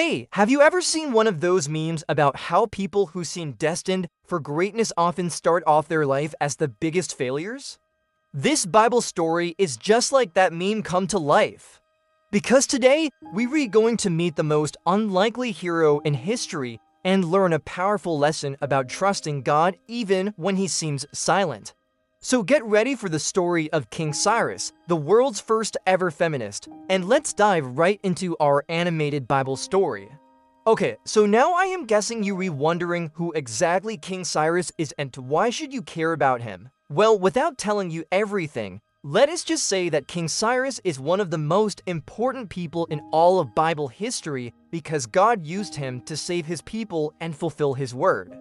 Hey, have you ever seen one of those memes about how people who seem destined for greatness often start off their life as the biggest failures? This Bible story is just like that meme come to life. Because today, we're going to meet the most unlikely hero in history and learn a powerful lesson about trusting God even when he seems silent. So get ready for the story of King Cyrus, the world's first ever feminist, and let's dive right into our animated Bible story. Okay, so now I am guessing you are wondering who exactly King Cyrus is and why should you care about him? Well, without telling you everything, let us just say that King Cyrus is one of the most important people in all of Bible history because God used him to save his people and fulfill his word.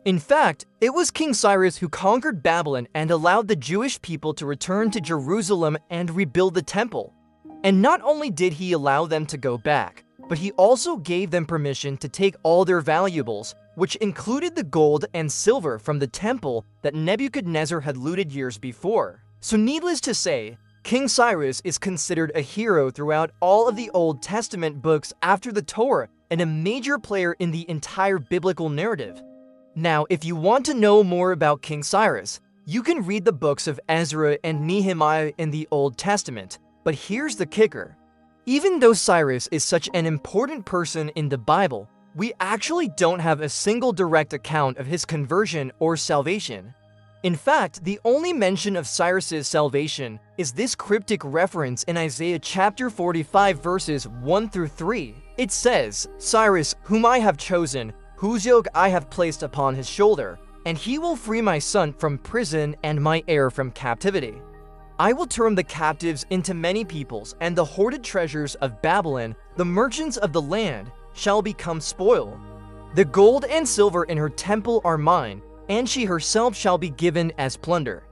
In fact, it was King Cyrus who conquered Babylon and allowed the Jewish people to return to Jerusalem and rebuild the temple. And not only did he allow them to go back, but he also gave them permission to take all their valuables, which included the gold and silver from the temple that Nebuchadnezzar had looted years before. So needless to say, King Cyrus is considered a hero throughout all of the Old Testament books after the Torah and a major player in the entire biblical narrative. Now, if you want to know more about King Cyrus, you can read the books of Ezra and Nehemiah in the Old Testament. But here's the kicker. Even though Cyrus is such an important person in the Bible, we actually don't have a single direct account of his conversion or salvation. In fact, the only mention of Cyrus's salvation is this cryptic reference in Isaiah chapter 45 verses 1 through 3. It says, "Cyrus, whom I have chosen, whose yoke I have placed upon his shoulder, and he will free my son from prison and my heir from captivity. I will turn the captives into many peoples, and the hoarded treasures of Babylon, the merchants of the land, shall become spoil. The gold and silver in her temple are mine, and she herself shall be given as plunder.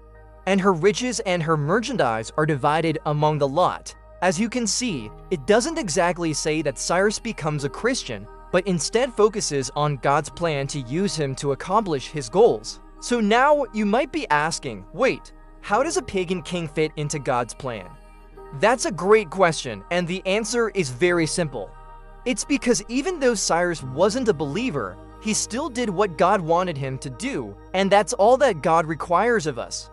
And her riches and her merchandise are divided among the lot." As you can see, it doesn't exactly say that Cyrus becomes a Christian, but instead focuses on God's plan to use him to accomplish his goals. So now you might be asking, wait, how does a pagan king fit into God's plan? That's a great question, and the answer is very simple. It's because even though Cyrus wasn't a believer, he still did what God wanted him to do, and that's all that God requires of us.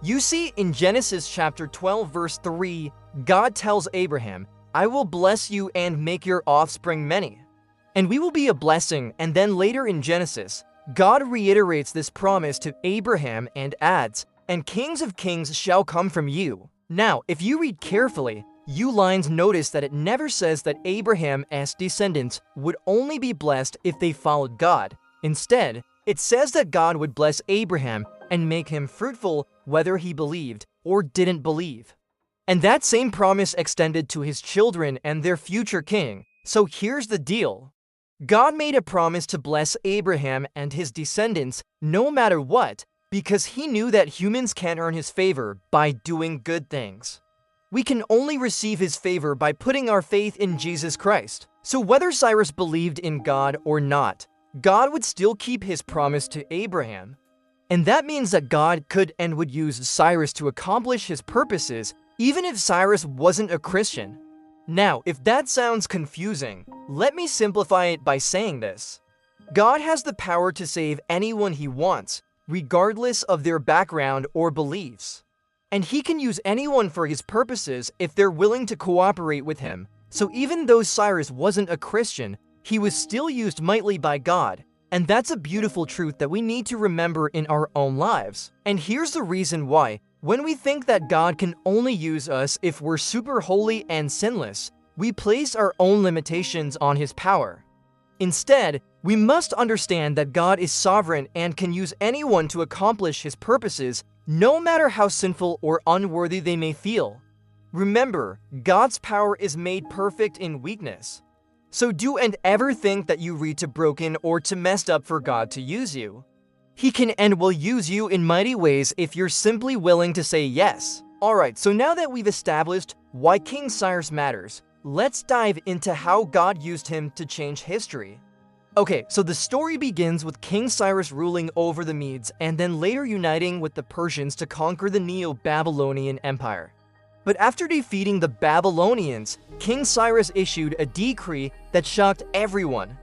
You see, in Genesis chapter 12 verse 3, God tells Abraham, "I will bless you and make your offspring many, and we will be a blessing." And then later in Genesis, God reiterates this promise to Abraham and adds, "And kings of kings shall come from you." Now, if you read carefully, you lines notice that it never says that Abraham's descendants would only be blessed if they followed God. Instead, it says that God would bless Abraham and make him fruitful whether he believed or didn't believe. And that same promise extended to his children and their future king. So here's the deal. God made a promise to bless Abraham and his descendants no matter what, because he knew that humans can't earn his favor by doing good things. We can only receive his favor by putting our faith in Jesus Christ. So whether Cyrus believed in God or not, God would still keep his promise to Abraham. And that means that God could and would use Cyrus to accomplish his purposes, even if Cyrus wasn't a Christian. Now, if that sounds confusing, let me simplify it by saying this. God has the power to save anyone he wants, regardless of their background or beliefs. And he can use anyone for his purposes if they're willing to cooperate with him. So even though Cyrus wasn't a Christian, he was still used mightily by God. And that's a beautiful truth that we need to remember in our own lives. And here's the reason why. When we think that God can only use us if we're super holy and sinless, we place our own limitations on his power. Instead, we must understand that God is sovereign and can use anyone to accomplish his purposes, no matter how sinful or unworthy they may feel. Remember, God's power is made perfect in weakness. So don't ever think that you're too broken or too messed up for God to use you. He can and will use you in mighty ways if you're simply willing to say yes. Alright, so now that we've established why King Cyrus matters, let's dive into how God used him to change history. Okay, so the story begins with King Cyrus ruling over the Medes and then later uniting with the Persians to conquer the Neo-Babylonian Empire. But after defeating the Babylonians, King Cyrus issued a decree that shocked everyone.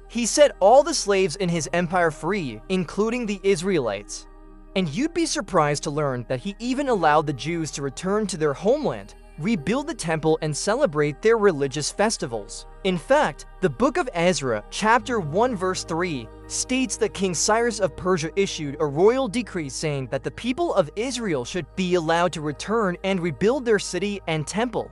He set all the slaves in his empire free, including the Israelites. And you'd be surprised to learn that he even allowed the Jews to return to their homeland, rebuild the temple, and celebrate their religious festivals. In fact, the book of Ezra, chapter 1 verse 3, states that King Cyrus of Persia issued a royal decree saying that the people of Israel should be allowed to return and rebuild their city and temple.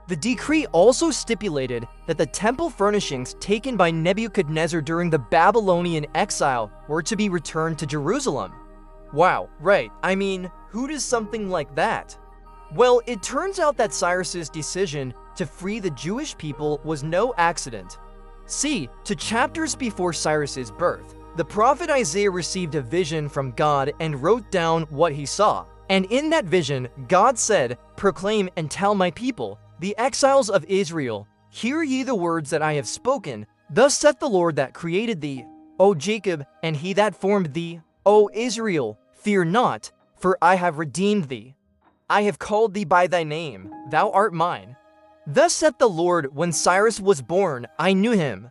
The decree also stipulated that the temple furnishings taken by Nebuchadnezzar during the Babylonian exile were to be returned to Jerusalem. Wow, right, I mean, who does something like that? Well, it turns out that Cyrus's decision to free the Jewish people was no accident. See, to chapters before Cyrus's birth, the prophet Isaiah received a vision from God and wrote down what he saw. And in that vision, God said, "Proclaim and tell my people, the exiles of Israel, hear ye the words that I have spoken. Thus saith the Lord that created thee, O Jacob, and he that formed thee, O Israel, fear not, for I have redeemed thee. I have called thee by thy name, thou art mine. Thus saith the Lord, when Cyrus was born, I knew him.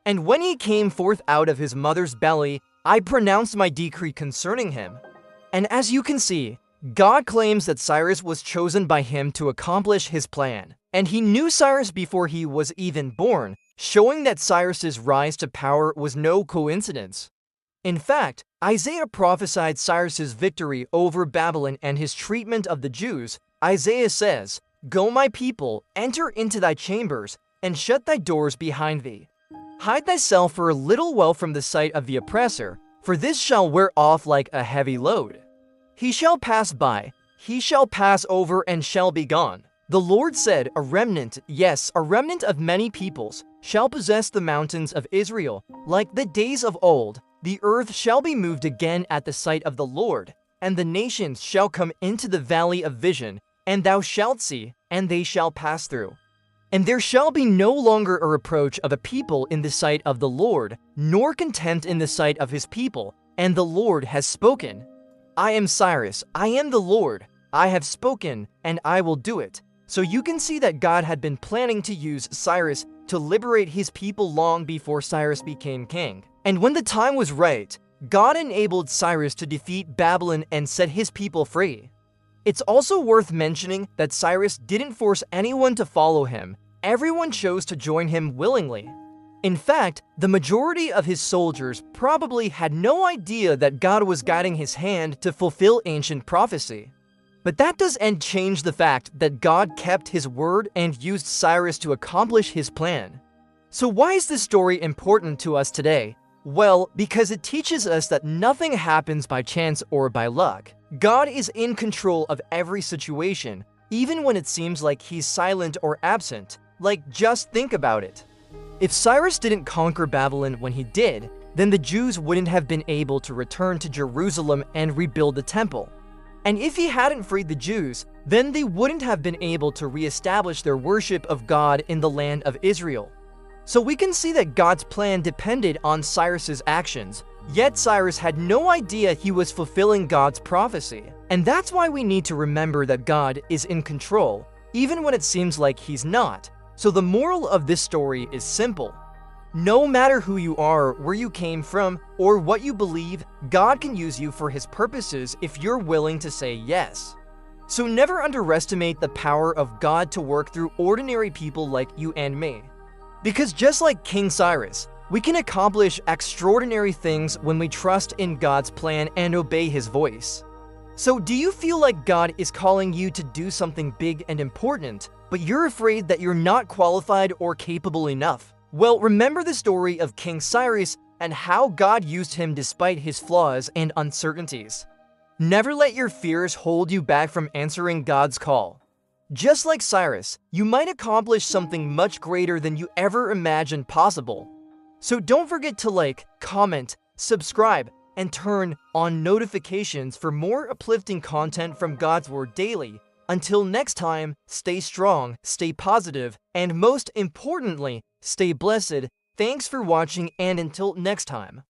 And when he came forth out of his mother's belly, I pronounced my decree concerning him." And as you can see, God claims that Cyrus was chosen by him to accomplish his plan. And he knew Cyrus before he was even born, showing that Cyrus's rise to power was no coincidence. In fact, Isaiah prophesied Cyrus's victory over Babylon and his treatment of the Jews. Isaiah says, "Go, my people, enter into thy chambers, and shut thy doors behind thee. Hide thyself for a little while from the sight of the oppressor, for this shall wear off like a heavy load. He shall pass by, he shall pass over and shall be gone. The Lord said, a remnant, yes, a remnant of many peoples, shall possess the mountains of Israel, like the days of old. The earth shall be moved again at the sight of the Lord, and the nations shall come into the valley of vision, and thou shalt see, and they shall pass through. And there shall be no longer a reproach of a people in the sight of the Lord, nor contempt in the sight of his people, and the Lord has spoken. I am Cyrus, I am the Lord, I have spoken, and I will do it." So you can see that God had been planning to use Cyrus to liberate his people long before Cyrus became king. And when the time was right, God enabled Cyrus to defeat Babylon and set his people free. It's also worth mentioning that Cyrus didn't force anyone to follow him. Everyone chose to join him willingly. In fact, the majority of his soldiers probably had no idea that God was guiding his hand to fulfill ancient prophecy. But that doesn't change the fact that God kept his word and used Cyrus to accomplish his plan. So why is this story important to us today? Well, because it teaches us that nothing happens by chance or by luck. God is in control of every situation, even when it seems like he's silent or absent. Like, just think about it. If Cyrus didn't conquer Babylon when he did, then the Jews wouldn't have been able to return to Jerusalem and rebuild the temple. And if he hadn't freed the Jews, then they wouldn't have been able to reestablish their worship of God in the land of Israel. So we can see that God's plan depended on Cyrus's actions, yet Cyrus had no idea he was fulfilling God's prophecy. And that's why we need to remember that God is in control, even when it seems like he's not. So the moral of this story is simple. No matter who you are, where you came from, or what you believe, God can use you for his purposes if you're willing to say yes. So never underestimate the power of God to work through ordinary people like you and me. Because just like King Cyrus, we can accomplish extraordinary things when we trust in God's plan and obey his voice. So do you feel like God is calling you to do something big and important, but you're afraid that you're not qualified or capable enough? Well, remember the story of King Cyrus and how God used him despite his flaws and uncertainties. Never let your fears hold you back from answering God's call. Just like Cyrus, you might accomplish something much greater than you ever imagined possible. So don't forget to like, comment, subscribe, and turn on notifications for more uplifting content from God's Word daily. Until next time, stay strong, stay positive, and most importantly, stay blessed. Thanks for watching, and until next time.